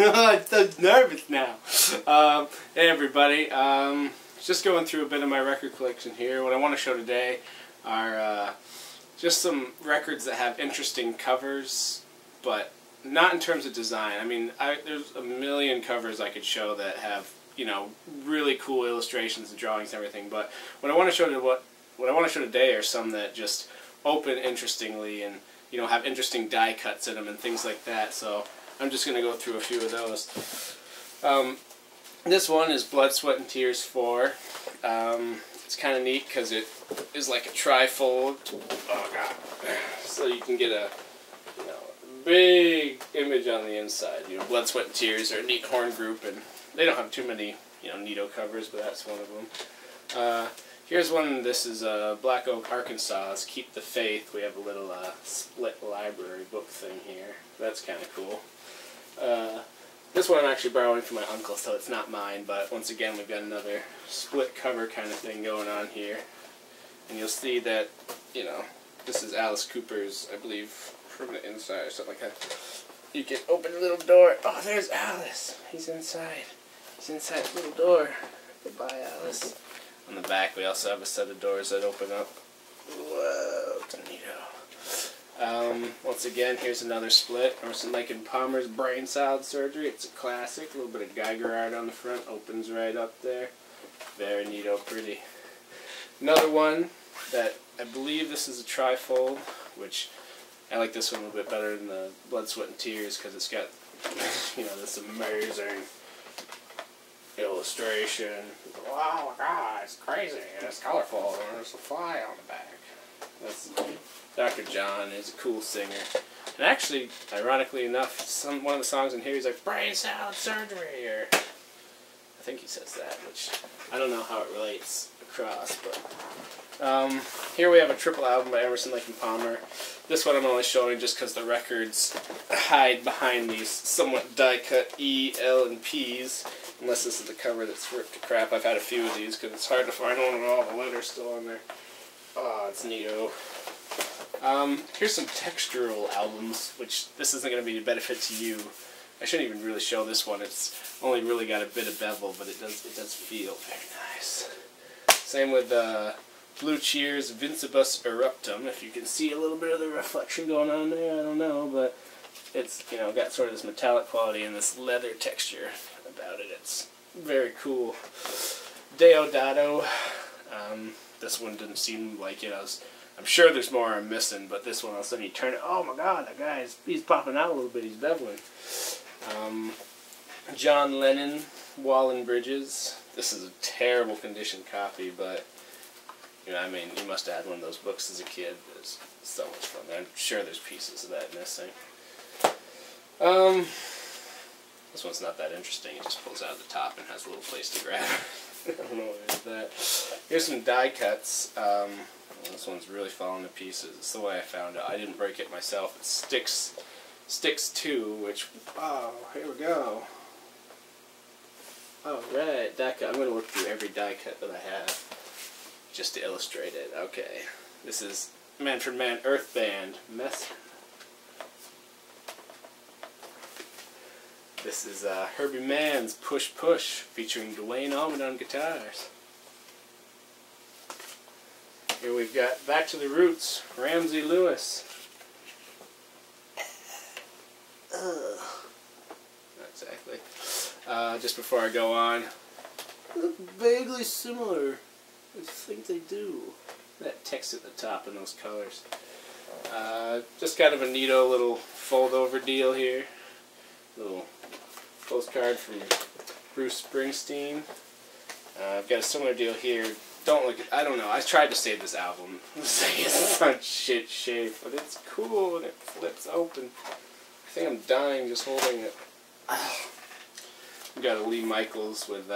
I'm so nervous now. Hey everybody, just going through a bit of my record collection here. What I want to show today are just some records that have interesting covers, but not in terms of design. I mean, there's a million covers I could show that have, you know, really cool illustrations and drawings and everything. But what I want to show today are some that just open interestingly and, you know, have interesting die cuts in them and things like that. So I'm just going to go through a few of those. This one is Blood, Sweat, and Tears 4. It's kind of neat because it is like a trifold. Oh god! So you can get a, you know, big image on the inside. You know, Blood, Sweat, and Tears are a neat horn group, and they don't have too many, you know, neato covers, but that's one of them. Here's one. This is Black Oak, Arkansas. It's Keep the Faith. We have a little split library book thing here. That's kind of cool. This one I'm actually borrowing from my uncle, so it's not mine, but once again we've got another split cover kind of thing going on here. And you'll see that, you know, this is Alice Cooper's, I believe, from the inside or something like that. You can open the little door. Oh, there's Alice. He's inside. He's inside the little door. Goodbye, Alice. On the back we also have a set of doors that open up. Whoa, neato. Once again, here's another split. Emerson, Lake and Palmer's Brain Salad Surgery. It's a classic. A little bit of Geiger art on the front. Opens right up there. Very neato, pretty. Another one that I believe this is a trifold, which I like this one a little bit better than the Blood, Sweat, and Tears because it's got, you know, this amazing illustration. Wow, God, it's crazy and it's colorful and there's a fly on the back. That's Dr. John is a cool singer. And actually, ironically enough, one of the songs in here is like, Brain Salad Surgery, or I think he says that, which I don't know how it relates across, but here we have a triple album by Emerson, Lake and Palmer. This one I'm only showing just because the records hide behind these somewhat die-cut E, L, and P's, unless this is the cover that's ripped to crap. I've had a few of these because it's hard to find one with all the letters still on there. Oh, it's neato. Here's some textural albums, which this isn't going to be a benefit to you. I shouldn't even really show this one. It's only really got a bit of bevel, but it does feel very nice. Same with Blue Cheer's Vincibus Eruptum. If you can see a little bit of the reflection going on there, I don't know, but it's, you know, got sort of this metallic quality and this leather texture about it. It's very cool. Deodato. This one didn't seem like it. I'm sure there's more I'm missing, but this one all of a sudden you turn it. Oh my God, that guy he's popping out a little bit. He's beveling. John Lennon, Wallen Bridges. This is a terrible condition copy, but you know, I mean, you must have had one of those books as a kid. It's so much fun. I'm sure there's pieces of that missing. This one's not that interesting. It just pulls out of the top and has a little place to grab. I don't know what is that. Here's some die cuts. This one's really falling to pieces. It's the way I found it. I didn't break it myself. It's Sticks 2, which, oh, here we go. Alright, die cut. I'm going to look through every die cut that I have just to illustrate it. Okay. This is Manfred Mann Earth Band, Mess. This is Herbie Mann's Push Push, featuring Dwayne Allman on guitars. Here we've got Back to the Roots, Ramsey Lewis. Not exactly. Just before I go on, they look vaguely similar. I think they do. That text at the top in those colors. Just kind of a neato little fold-over deal here. Little postcard from Bruce Springsteen. I've got a similar deal here. Don't look at, I don't know, I tried to save this album. It's such shit shape, but it's cool and it flips open. I think I'm dying just holding it. We've got a Lee Michaels with,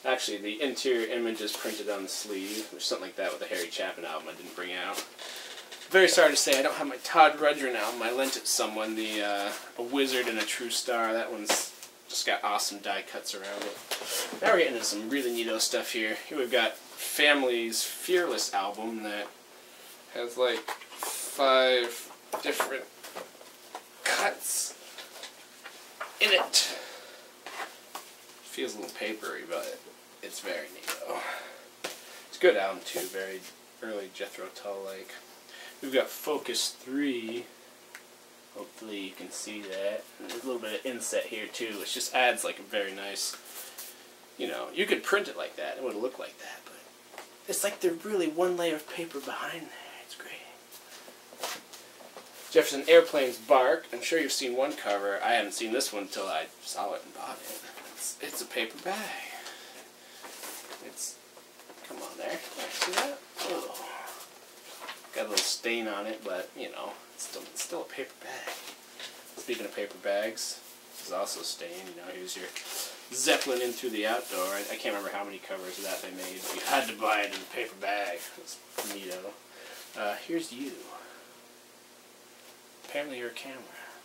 actually the interior image is printed on the sleeve, or something like that with the Harry Chapin album I didn't bring out. Very sorry to say I don't have my Todd Rundgren album. I lent it to someone, A Wizard and a True Star. That one's just got awesome die cuts around it. Now we're getting into some really neato stuff here. Here we've got Family's Fearless album that has like 5 different cuts in it. Feels a little papery, but it's very neat though. It's a good album too, very early Jethro Tull-like. We've got Focus 3. Hopefully you can see that. And there's a little bit of inset here too, which just adds like a very nice, you know, you could print it like that, it would look like that, but it's like there's really one layer of paper behind there. It's great. Jefferson Airplane's Bark. I'm sure you've seen one cover. I haven't seen this one until I saw it and bought it. It's a paper bag. It's, come on there. See that? Oh. Got a little stain on it, but you know, it's still a paper bag. Speaking of paper bags, this is also stained. You know, here's your Zeppelin In Through the Outdoor. I can't remember how many covers of that they made, but you had to buy it in a paper bag. It's neato. Here's you. Apparently you're a camera.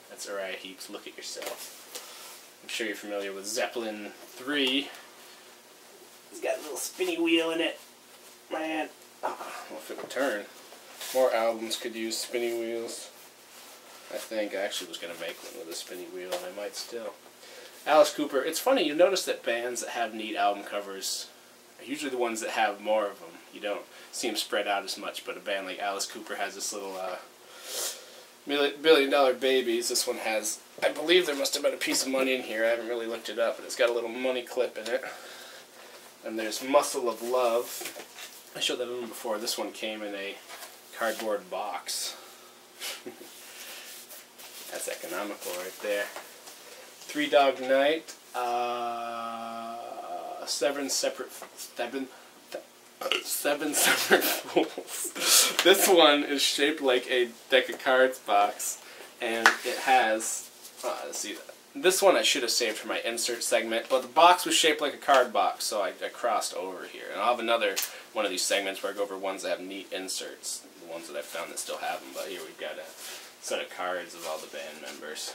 That's Uriah Heep's Look at Yourself. I'm sure you're familiar with Zeppelin 3. It's got a little spinny wheel in it. Man, I don't know if it would turn. More albums could use spinny wheels. I think I actually was going to make one with a spinny wheel, and I might still. Alice Cooper. It's funny, you notice that bands that have neat album covers are usually the ones that have more of them. You don't see them spread out as much, but a band like Alice Cooper has this little $1 Billion Babies. This one has, I believe there must have been a piece of money in here. I haven't really looked it up, but it's got a little money clip in it. And there's Muscle of Love. I showed that one before. This one came in a cardboard box. That's economical right there. Three Dog Night. Seven separate fools. This one is shaped like a deck of cards box, and it has. Let's see. This one I should have saved for my insert segment, but the box was shaped like a card box, so I crossed over here. And I'll have another one of these segments where I go over ones that have neat inserts, the ones that I've found that still have them. But here we've got a set of cards of all the band members.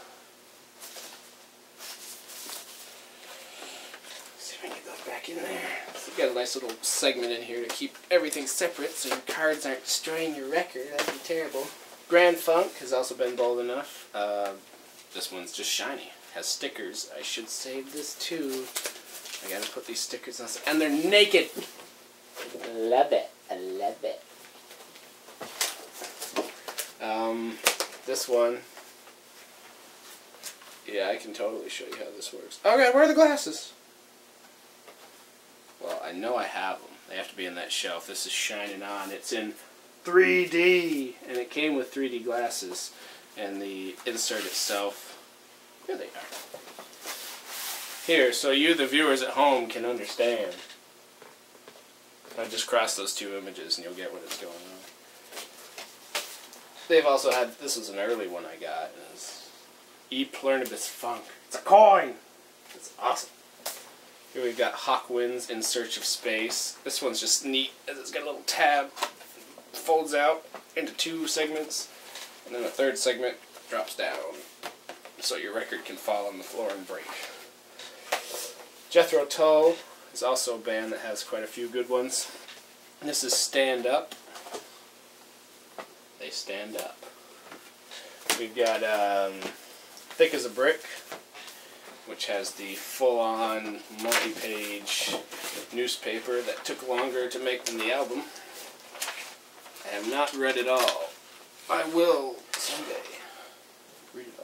See if I can get those back in there. So we've got a nice little segment in here to keep everything separate so your cards aren't destroying your record. That'd be terrible. Grand Funk has also been bold enough. This one's just shiny. Has stickers. I should save this too. I gotta put these stickers on. And they're naked! Love it. I love it. This one. Yeah, I can totally show you how this works. Okay, where are the glasses? Well, I know I have them. They have to be in that shelf. This is shining on. It's in 3D, and it came with 3D glasses. And the insert itself, here they are. Here, so you, the viewers at home, can understand. I just cross those two images, and you'll get what is going on. They've also had, this was an early one I got. It was E Pluribus Funk. It's a coin! It's awesome. Here we've got Hawkwinds In Search of Space. This one's just neat, as it's got a little tab. Folds out into two segments, and then a third segment drops down, so your record can fall on the floor and break. Jethro Tull is also a band that has quite a few good ones. And this is Stand Up. They stand up. We've got Thick as a Brick, which has the full-on multi-page newspaper that took longer to make than the album. I have not read it all. I will someday read it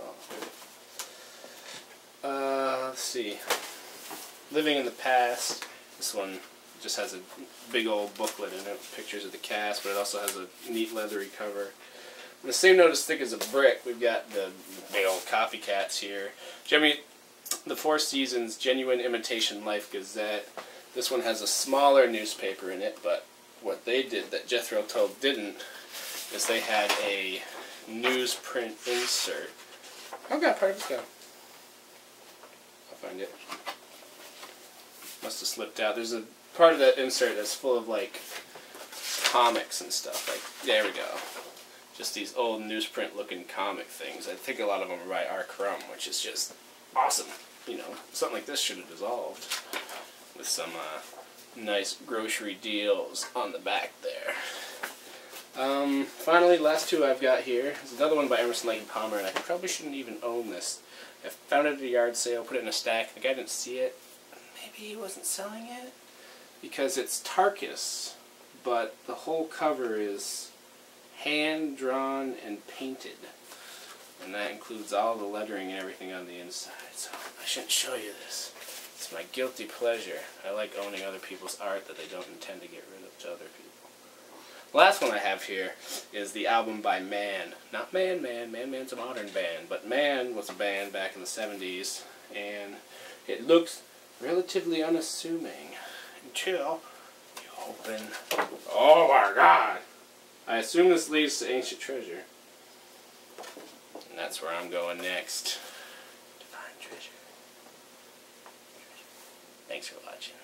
all. Let's see. Living in the Past. This one just has a big old booklet in it with pictures of the cast, but it also has a neat leathery cover. On the same note as Thick as a Brick, we've got the big old copycats here. Jimmy, the Four Seasons Genuine Imitation Life Gazette. This one has a smaller newspaper in it, but what they did that Jethro Tull didn't is they had a newsprint insert. Oh god, part of it's gone. I'll find it. Must have slipped out. There's a part of that insert that's full of like comics and stuff. Like, there we go. Just these old newsprint looking comic things. I think a lot of them are by R. Crumb, which is just awesome. You know, something like this should have dissolved with some nice grocery deals on the back there. Finally, last two I've got here is another one by Emerson, Lake and Palmer, and I probably shouldn't even own this. I found it at a yard sale, put it in a stack. The guy didn't see it. Maybe he wasn't selling it because it's Tarkus, but the whole cover is hand drawn and painted, and that includes all the lettering and everything on the inside. So I shouldn't show you this. It's my guilty pleasure. I like owning other people's art that they don't intend to get rid of to other people. The last one I have here is the album by Man. Not Man Man. Man Man's a modern band, but Man was a band back in the 70s, and it looks relatively unassuming until you open. Oh my God! I assume this leads to Ancient Treasure, and that's where I'm going next. Divine Treasure. Thanks for watching.